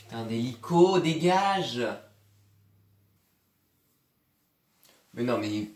Putain d'hélico, dégage! Mais non, mais...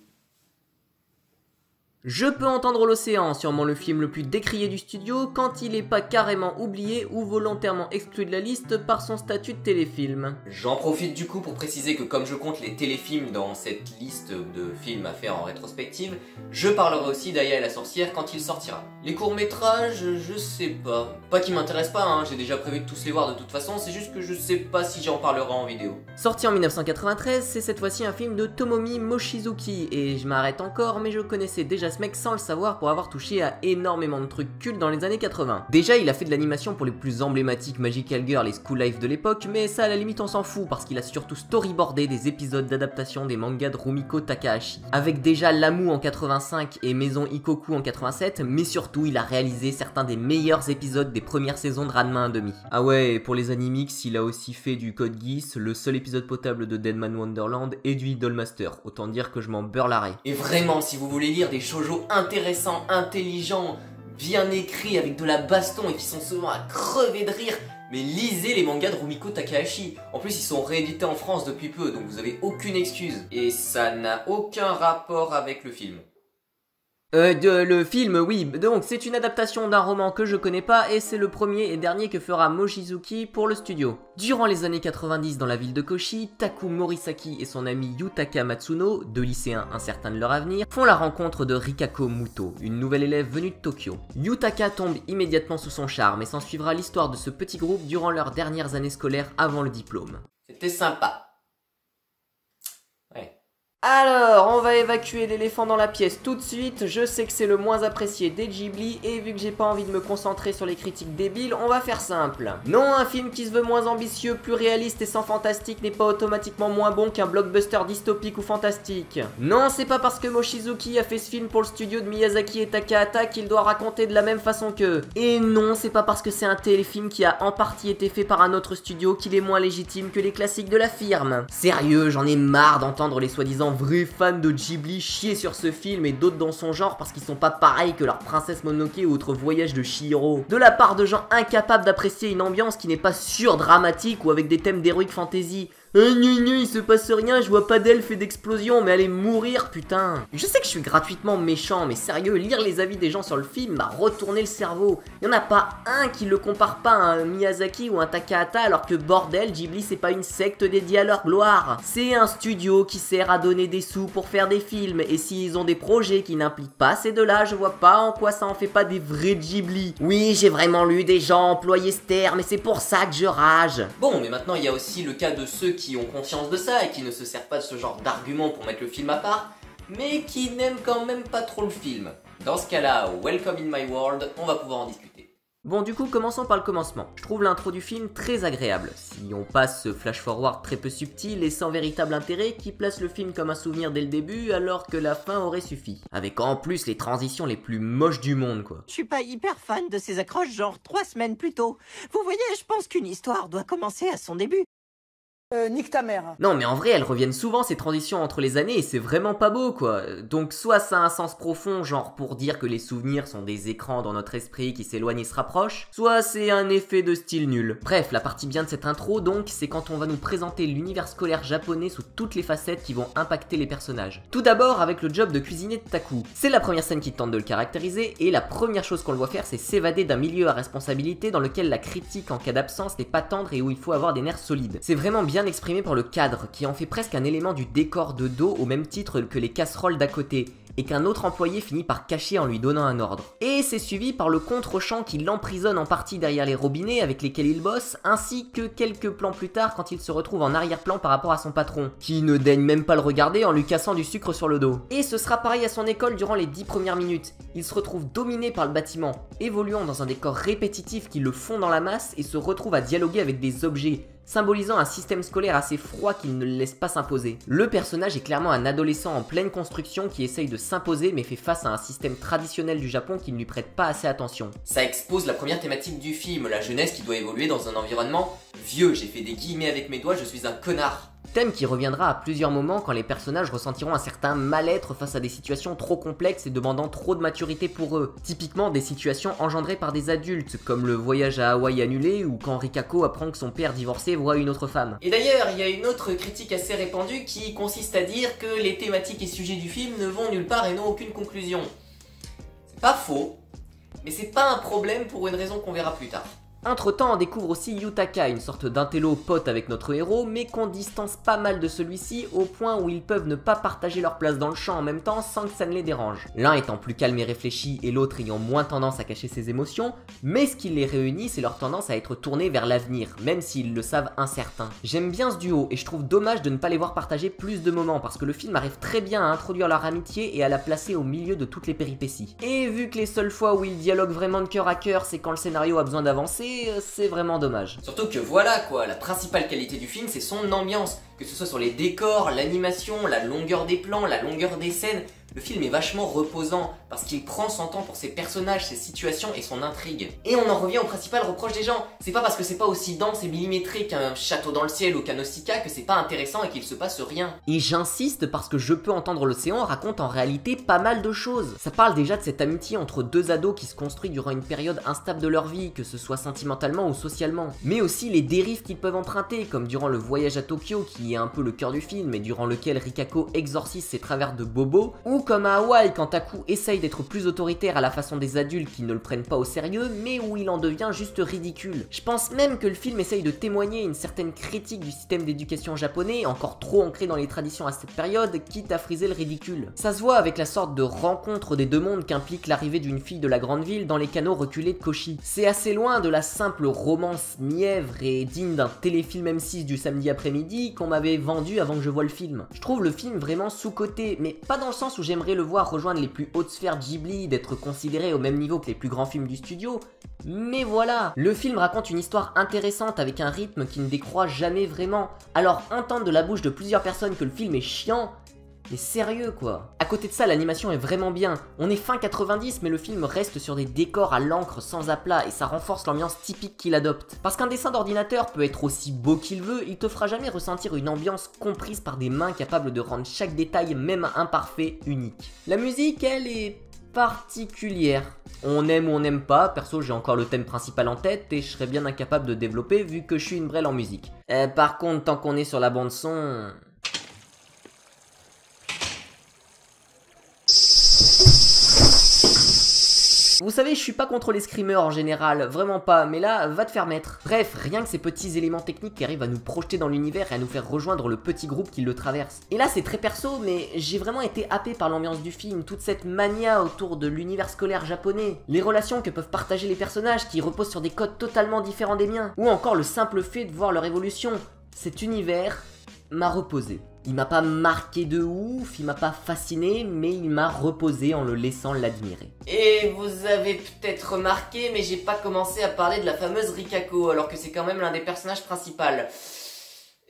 Je peux entendre l'océan, sûrement le film le plus décrié du studio, quand il est pas carrément oublié ou volontairement exclu de la liste par son statut de téléfilm. J'en profite du coup pour préciser que comme je compte les téléfilms dans cette liste de films à faire en rétrospective, je parlerai aussi d'Aya et la sorcière quand il sortira. Les courts-métrages, je sais pas. Pas qu'ils m'intéressent pas, hein, j'ai déjà prévu de tous les voir de toute façon, c'est juste que je sais pas si j'en parlerai en vidéo. Sorti en 1993, c'est cette fois-ci un film de Tomomi Mochizuki, et je m'arrête encore, mais je connaissais déjà ce mec sans le savoir pour avoir touché à énormément de trucs cultes dans les années 80. Déjà, il a fait de l'animation pour les plus emblématiques Magical Girl et School Life de l'époque, mais ça à la limite on s'en fout parce qu'il a surtout storyboardé des épisodes d'adaptation des mangas de Rumiko Takahashi. Avec déjà Lamu en 85 et Maison Ikoku en 87, mais surtout il a réalisé certains des meilleurs épisodes des premières saisons de Ranma 1/2. Ah ouais, et pour les animix, il a aussi fait du Code Geass, le seul épisode potable de Deadman Wonderland et du Idolmaster, autant dire que je m'en beurre l'arrêt. Et vraiment, si vous voulez lire des shoujo intéressants, intelligents, bien écrits, avec de la baston et qui sont souvent à crever de rire, mais lisez les mangas de Rumiko Takahashi. En plus, ils sont réédités en France depuis peu, donc vous avez aucune excuse. Et ça n'a aucun rapport avec le film. Le film, oui, donc c'est une adaptation d'un roman que je connais pas et c'est le premier et dernier que fera Mochizuki pour le studio. Durant les années 90 dans la ville de Kochi, Taku Morisaki et son ami Yutaka Matsuno, deux lycéens incertains de leur avenir, font la rencontre de Rikako Muto, une nouvelle élève venue de Tokyo. Yutaka tombe immédiatement sous son charme et s'en suivra l'histoire de ce petit groupe durant leurs dernières années scolaires avant le diplôme. C'était sympa. Alors, on va évacuer l'éléphant dans la pièce tout de suite, je sais que c'est le moins apprécié des Ghibli, et vu que j'ai pas envie de me concentrer sur les critiques débiles, on va faire simple. Non, un film qui se veut moins ambitieux, plus réaliste et sans fantastique n'est pas automatiquement moins bon qu'un blockbuster dystopique ou fantastique. Non, c'est pas parce que Mochizuki a fait ce film pour le studio de Miyazaki et Takahata qu'il doit raconter de la même façon qu'eux. Et non, c'est pas parce que c'est un téléfilm qui a en partie été fait par un autre studio qu'il est moins légitime que les classiques de la firme. Sérieux, j'en ai marre d'entendre les soi-disant vrais fans de Ghibli chier sur ce film et d'autres dans son genre parce qu'ils sont pas pareils que leur Princesse Mononoke ou autre voyage de Chihiro. De la part de gens incapables d'apprécier une ambiance qui n'est pas surdramatique ou avec des thèmes d'heroic fantasy. Il se passe rien, je vois pas d'elfes et d'explosions, mais allez mourir, putain. Je sais que je suis gratuitement méchant, mais sérieux, lire les avis des gens sur le film m'a retourné le cerveau. Y'en a pas un qui le compare pas à un Miyazaki ou un Takahata, alors que bordel, Ghibli c'est pas une secte dédiée à leur gloire. C'est un studio qui sert à donner des sous pour faire des films, et s'ils ont des projets qui n'impliquent pas ces deux-là, je vois pas en quoi ça en fait pas des vrais Ghibli. Oui, j'ai vraiment lu des gens employer ce terme, et c'est pour ça que je rage. Bon, mais maintenant il y a aussi le cas de ceux qui ont conscience de ça et qui ne se servent pas de ce genre d'argument pour mettre le film à part, mais qui n'aiment quand même pas trop le film. Dans ce cas-là, welcome in my world, on va pouvoir en discuter. Bon, du coup, commençons par le commencement. Je trouve l'intro du film très agréable. Si on passe ce flash-forward très peu subtil et sans véritable intérêt qui place le film comme un souvenir dès le début alors que la fin aurait suffi. Avec en plus les transitions les plus moches du monde, quoi. Je suis pas hyper fan de ces accroches genre 3 semaines plus tôt. Vous voyez, je pense qu'une histoire doit commencer à son début. Nique ta mère. Non mais en vrai elles reviennent souvent ces transitions entre les années et c'est vraiment pas beau quoi. Donc soit ça a un sens profond genre pour dire que les souvenirs sont des écrans dans notre esprit qui s'éloignent et se rapprochent, soit c'est un effet de style nul. Bref, la partie bien de cette intro donc c'est quand on va nous présenter l'univers scolaire japonais sous toutes les facettes qui vont impacter les personnages. Tout d'abord avec le job de cuisinier de Taku. C'est la première scène qui tente de le caractériser et la première chose qu'on le voit faire c'est s'évader d'un milieu à responsabilité dans lequel la critique en cas d'absence n'est pas tendre et où il faut avoir des nerfs solides. C'est vraiment bien exprimé par le cadre, qui en fait presque un élément du décor de dos au même titre que les casseroles d'à côté, et qu'un autre employé finit par cacher en lui donnant un ordre. Et c'est suivi par le contre-champ qui l'emprisonne en partie derrière les robinets avec lesquels il bosse, ainsi que quelques plans plus tard quand il se retrouve en arrière-plan par rapport à son patron, qui ne daigne même pas le regarder en lui cassant du sucre sur le dos. Et ce sera pareil à son école durant les 10 premières minutes. Il se retrouve dominé par le bâtiment, évoluant dans un décor répétitif qui le fond dans la masse et se retrouve à dialoguer avec des objets, symbolisant un système scolaire assez froid qu'il ne le laisse pas s'imposer. Le personnage est clairement un adolescent en pleine construction qui essaye de s'imposer mais fait face à un système traditionnel du Japon qui ne lui prête pas assez attention. Ça expose la première thématique du film, la jeunesse qui doit évoluer dans un environnement vieux. J'ai fait des guillemets avec mes doigts, je suis un connard. Thème qui reviendra à plusieurs moments quand les personnages ressentiront un certain mal-être face à des situations trop complexes et demandant trop de maturité pour eux. Typiquement des situations engendrées par des adultes, comme le voyage à Hawaï annulé ou quand Rikako apprend que son père divorcé voit une autre femme. Et d'ailleurs, il y a une autre critique assez répandue qui consiste à dire que les thématiques et sujets du film ne vont nulle part et n'ont aucune conclusion. C'est pas faux, mais c'est pas un problème pour une raison qu'on verra plus tard. Entre temps, on découvre aussi Yutaka, une sorte d'intello pote avec notre héros, mais qu'on distance pas mal de celui-ci au point où ils peuvent ne pas partager leur place dans le champ en même temps sans que ça ne les dérange. L'un étant plus calme et réfléchi et l'autre ayant moins tendance à cacher ses émotions, mais ce qui les réunit, c'est leur tendance à être tournés vers l'avenir, même s'ils le savent incertain. J'aime bien ce duo et je trouve dommage de ne pas les voir partager plus de moments parce que le film arrive très bien à introduire leur amitié et à la placer au milieu de toutes les péripéties. Et vu que les seules fois où ils dialoguent vraiment de cœur à cœur, c'est quand le scénario a besoin d'avancer, c'est vraiment dommage. Surtout que voilà quoi, la principale qualité du film c'est son ambiance, que ce soit sur les décors, l'animation, la longueur des plans, la longueur des scènes. Le film est vachement reposant parce qu'il prend son temps pour ses personnages, ses situations et son intrigue. Et on en revient au principal reproche des gens. C'est pas parce que c'est pas aussi dense et millimétré qu'un château dans le ciel ou qu'un Nausicaa que c'est pas intéressant et qu'il se passe rien. Et j'insiste parce que Je peux entendre l'océan raconte en réalité pas mal de choses. Ça parle déjà de cette amitié entre deux ados qui se construit durant une période instable de leur vie, que ce soit sentimentalement ou socialement. Mais aussi les dérives qu'ils peuvent emprunter, comme durant le voyage à Tokyo qui est un peu le cœur du film et durant lequel Rikako exorcise ses travers de bobo, ou comme à Hawaï quand Taku essaye d'être plus autoritaire à la façon des adultes qui ne le prennent pas au sérieux, mais où il en devient juste ridicule. Je pense même que le film essaye de témoigner une certaine critique du système d'éducation japonais, encore trop ancré dans les traditions à cette période, quitte à friser le ridicule. Ça se voit avec la sorte de rencontre des deux mondes qu'implique l'arrivée d'une fille de la grande ville dans les canaux reculés de Koshi. C'est assez loin de la simple romance mièvre et digne d'un téléfilm M6 du samedi après-midi qu'on m'avait vendu avant que je voie le film. Je trouve le film vraiment sous-coté, mais pas dans le sens où j'aimerais le voir rejoindre les plus hautes sphères Ghibli, d'être considéré au même niveau que les plus grands films du studio, mais voilà. Le film raconte une histoire intéressante avec un rythme qui ne décroît jamais vraiment, alors entendre de la bouche de plusieurs personnes que le film est chiant, mais sérieux quoi. À côté de ça, l'animation est vraiment bien. On est fin 90 mais le film reste sur des décors à l'encre sans aplat et ça renforce l'ambiance typique qu'il adopte. Parce qu'un dessin d'ordinateur peut être aussi beau qu'il veut, il te fera jamais ressentir une ambiance comprise par des mains capables de rendre chaque détail, même imparfait, unique. La musique, elle, est particulière. On aime ou on n'aime pas, perso j'ai encore le thème principal en tête et je serais bien incapable de développer vu que je suis une brêle en musique. Par contre, tant qu'on est sur la bande son... Vous savez, je suis pas contre les screamers en général, vraiment pas, mais là, va te faire mettre. Bref, rien que ces petits éléments techniques qui arrivent à nous projeter dans l'univers et à nous faire rejoindre le petit groupe qui le traverse. Et là, c'est très perso, mais j'ai vraiment été happé par l'ambiance du film, toute cette mania autour de l'univers scolaire japonais, les relations que peuvent partager les personnages qui reposent sur des codes totalement différents des miens, ou encore le simple fait de voir leur évolution. Cet univers m'a reposé. Il m'a pas marqué de ouf, il m'a pas fasciné, mais il m'a reposé en le laissant l'admirer. Et vous avez peut-être remarqué, mais j'ai pas commencé à parler de la fameuse Rikako, alors que c'est quand même l'un des personnages principaux.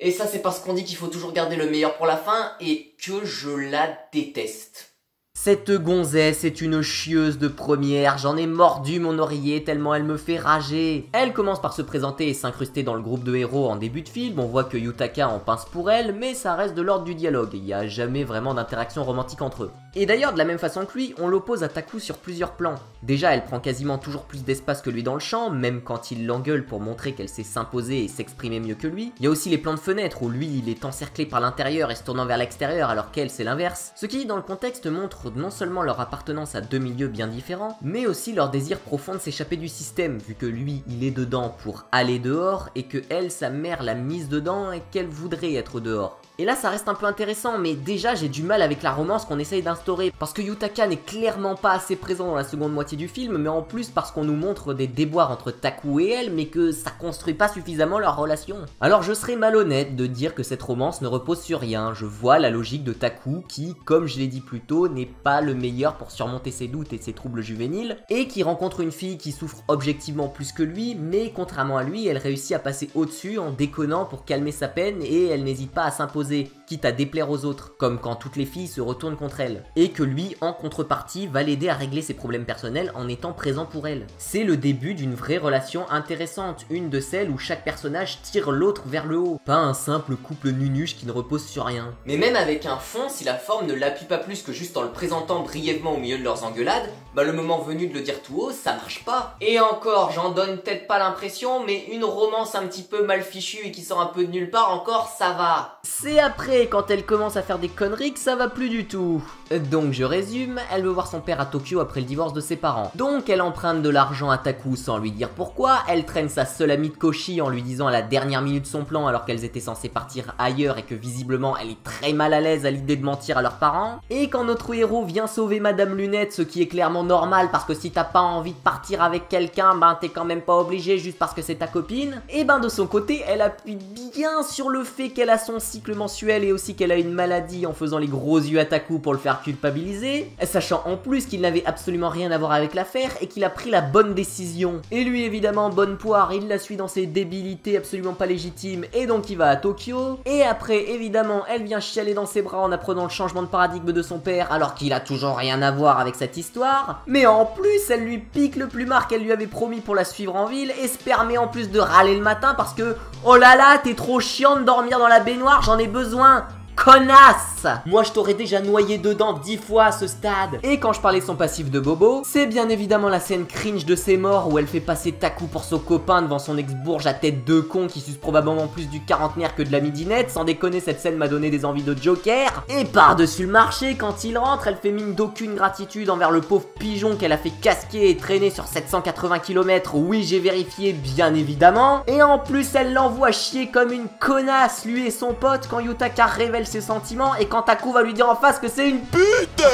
Et ça c'est parce qu'on dit qu'il faut toujours garder le meilleur pour la fin, et que je la déteste. Cette gonzesse est une chieuse de première, j'en ai mordu mon oreiller tellement elle me fait rager. Elle commence par se présenter et s'incruster dans le groupe de héros en début de film, on voit que Yutaka en pince pour elle, mais ça reste de l'ordre du dialogue, il n'y a jamais vraiment d'interaction romantique entre eux. Et d'ailleurs de la même façon que lui, on l'oppose à Taku sur plusieurs plans. Déjà elle prend quasiment toujours plus d'espace que lui dans le champ, même quand il l'engueule pour montrer qu'elle sait s'imposer et s'exprimer mieux que lui. Il y a aussi les plans de fenêtre où lui il est encerclé par l'intérieur et se tournant vers l'extérieur alors qu'elle c'est l'inverse. Ce qui dans le contexte montre non seulement leur appartenance à deux milieux bien différents, mais aussi leur désir profond de s'échapper du système, vu que lui il est dedans pour aller dehors et que elle, sa mère, l'a mise dedans et qu'elle voudrait être dehors. Et là ça reste un peu intéressant, mais déjà j'ai du mal avec la romance qu'on essaye d'instaurer, parce que Yutaka n'est clairement pas assez présent dans la seconde moitié du film, mais en plus parce qu'on nous montre des déboires entre Taku et elle, mais que ça construit pas suffisamment leur relation. Alors je serais malhonnête de dire que cette romance ne repose sur rien, je vois la logique de Taku qui, comme je l'ai dit plus tôt, n'est pas le meilleur pour surmonter ses doutes et ses troubles juvéniles, et qui rencontre une fille qui souffre objectivement plus que lui, mais contrairement à lui, elle réussit à passer au-dessus en déconnant pour calmer sa peine et elle n'hésite pas à s'imposer, quitte à déplaire aux autres, comme quand toutes les filles se retournent contre elle, et que lui, en contrepartie, va l'aider à régler ses problèmes personnels en étant présent pour elle. C'est le début d'une vraie relation intéressante, une de celles où chaque personnage tire l'autre vers le haut, pas un simple couple nunuche qui ne repose sur rien. Mais même avec un fond, si la forme ne l'appuie pas plus que juste en le présentant brièvement au milieu de leurs engueulades, bah le moment venu de le dire tout haut, ça marche pas. Et encore, j'en donne peut-être pas l'impression, mais une romance un petit peu mal fichue et qui sort un peu de nulle part, encore ça va. C'est après, quand elle commence à faire des conneries, que ça va plus du tout. Donc je résume, elle veut voir son père à Tokyo après le divorce de ses parents. Donc elle emprunte de l'argent à Taku sans lui dire pourquoi, elle traîne sa seule amie de Koshi en lui disant à la dernière minute son plan alors qu'elles étaient censées partir ailleurs et que visiblement elle est très mal à l'aise à l'idée de mentir à leurs parents. Et quand notre héros vient sauver Madame Lunette, ce qui est clairement normal parce que si t'as pas envie de partir avec quelqu'un, ben t'es quand même pas obligé juste parce que c'est ta copine, et ben de son côté elle appuie bien sur le fait qu'elle a son cycle mensuel et aussi qu'elle a une maladie en faisant les gros yeux à Taku pour le faire culpabiliser, sachant en plus qu'il n'avait absolument rien à voir avec l'affaire et qu'il a pris la bonne décision. Et lui évidemment bonne poire, il la suit dans ses débilités absolument pas légitimes et donc il va à Tokyo. Et après évidemment elle vient chialer dans ses bras en apprenant le changement de paradigme de son père alors qu'il a toujours rien à voir avec cette histoire. Mais en plus elle lui pique le plumard qu'elle lui avait promis pour la suivre en ville et se permet en plus de râler le matin parce que oh là là t'es trop chiant de dormir dans la baignoire, j'en ai besoin. Connasse! Moi je t'aurais déjà noyé dedans 10 fois à ce stade. Et quand je parlais de son passif de bobo, c'est bien évidemment la scène cringe de ses morts où elle fait passer Taku pour son copain devant son ex-bourge à tête de con qui suce probablement plus du quarantenaire que de la midinette. Sans déconner, cette scène m'a donné des envies de Joker. Et par-dessus le marché, quand il rentre, elle fait mine d'aucune gratitude envers le pauvre pigeon qu'elle a fait casquer et traîner sur 780 km. Oui, j'ai vérifié, bien évidemment. Et en plus, elle l'envoie chier comme une connasse, lui et son pote, quand Yutaka révèle ses sentiments et quand Taku va lui dire en face que c'est une pute.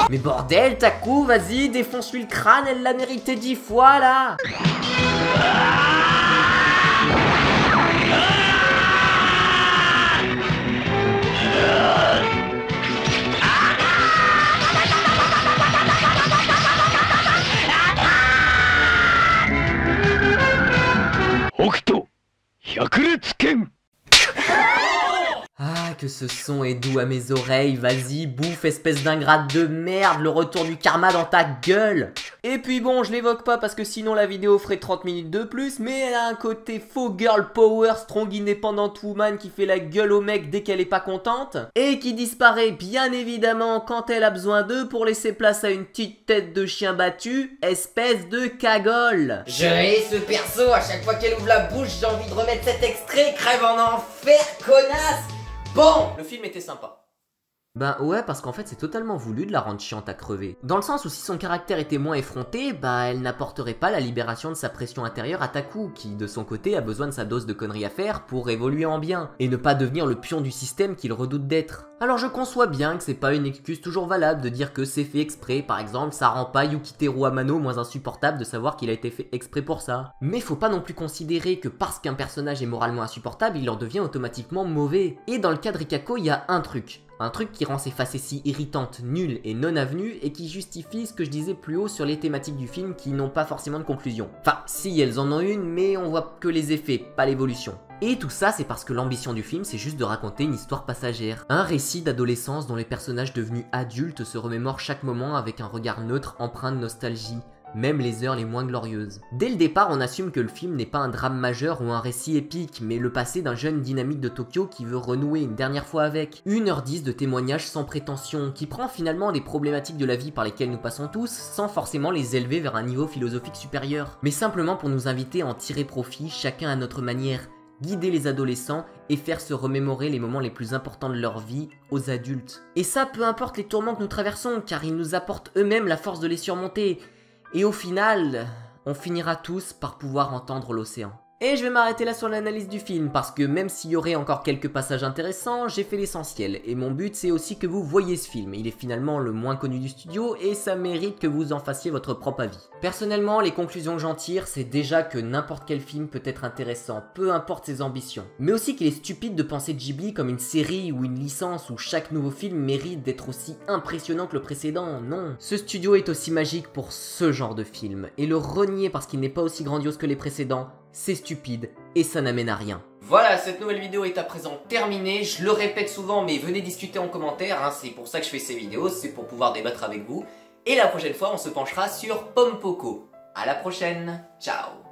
Mais bordel, Taku, vas-y, défonce-lui le crâne, elle l'a mérité 10 fois là. Hokuto, Hyakuretsuken. Ah, que ce son est doux à mes oreilles, vas-y, bouffe, espèce d'ingrate de merde, le retour du karma dans ta gueule. Et puis bon, je l'évoque pas parce que sinon la vidéo ferait 30 minutes de plus, mais elle a un côté faux girl power, strong independent woman qui fait la gueule au mec dès qu'elle est pas contente, et qui disparaît bien évidemment quand elle a besoin d'eux pour laisser place à une petite tête de chien battu, espèce de cagole. Je hais ce perso, à chaque fois qu'elle ouvre la bouche, j'ai envie de remettre cet extrait, crève en enfer, connasse. Bon, le film était sympa. Ben ouais, parce qu'en fait c'est totalement voulu de la rendre chiante à crever. Dans le sens où si son caractère était moins effronté, bah elle n'apporterait pas la libération de sa pression intérieure à Taku, qui de son côté a besoin de sa dose de conneries à faire pour évoluer en bien, et ne pas devenir le pion du système qu'il redoute d'être. Alors je conçois bien que c'est pas une excuse toujours valable de dire que c'est fait exprès, par exemple ça rend pas Yukiteru Amano moins insupportable de savoir qu'il a été fait exprès pour ça. Mais faut pas non plus considérer que parce qu'un personnage est moralement insupportable, il en devient automatiquement mauvais. Et dans le cas de Rikako, il y a un truc qui rend ces facéties irritantes, nulles et non avenues et qui justifie ce que je disais plus haut sur les thématiques du film qui n'ont pas forcément de conclusion. Enfin, si elles en ont une, mais on voit que les effets, pas l'évolution. Et tout ça, c'est parce que l'ambition du film, c'est juste de raconter une histoire passagère. Un récit d'adolescence dont les personnages devenus adultes se remémorent chaque moment avec un regard neutre empreint de nostalgie. Même les heures les moins glorieuses. Dès le départ, on assume que le film n'est pas un drame majeur ou un récit épique, mais le passé d'un jeune dynamique de Tokyo qui veut renouer une dernière fois avec. 1h10 de témoignages sans prétention, qui prend finalement les problématiques de la vie par lesquelles nous passons tous, sans forcément les élever vers un niveau philosophique supérieur, mais simplement pour nous inviter à en tirer profit, chacun à notre manière, guider les adolescents et faire se remémorer les moments les plus importants de leur vie aux adultes. Et ça, peu importe les tourments que nous traversons, car ils nous apportent eux-mêmes la force de les surmonter. Et au final, on finira tous par pouvoir entendre l'océan. Et je vais m'arrêter là sur l'analyse du film parce que même s'il y aurait encore quelques passages intéressants, j'ai fait l'essentiel. Et mon but c'est aussi que vous voyez ce film. Il est finalement le moins connu du studio et ça mérite que vous en fassiez votre propre avis. Personnellement, les conclusions que j'en tire, c'est déjà que n'importe quel film peut être intéressant, peu importe ses ambitions. Mais aussi qu'il est stupide de penser Ghibli comme une série ou une licence où chaque nouveau film mérite d'être aussi impressionnant que le précédent, non. Ce studio est aussi magique pour ce genre de film. Et le renier parce qu'il n'est pas aussi grandiose que les précédents, c'est stupide et ça n'amène à rien. Voilà, cette nouvelle vidéo est à présent terminée. Je le répète souvent, mais venez discuter en commentaire, hein, c'est pour ça que je fais ces vidéos, c'est pour pouvoir débattre avec vous. Et la prochaine fois, on se penchera sur Pom Poko. À la prochaine, ciao.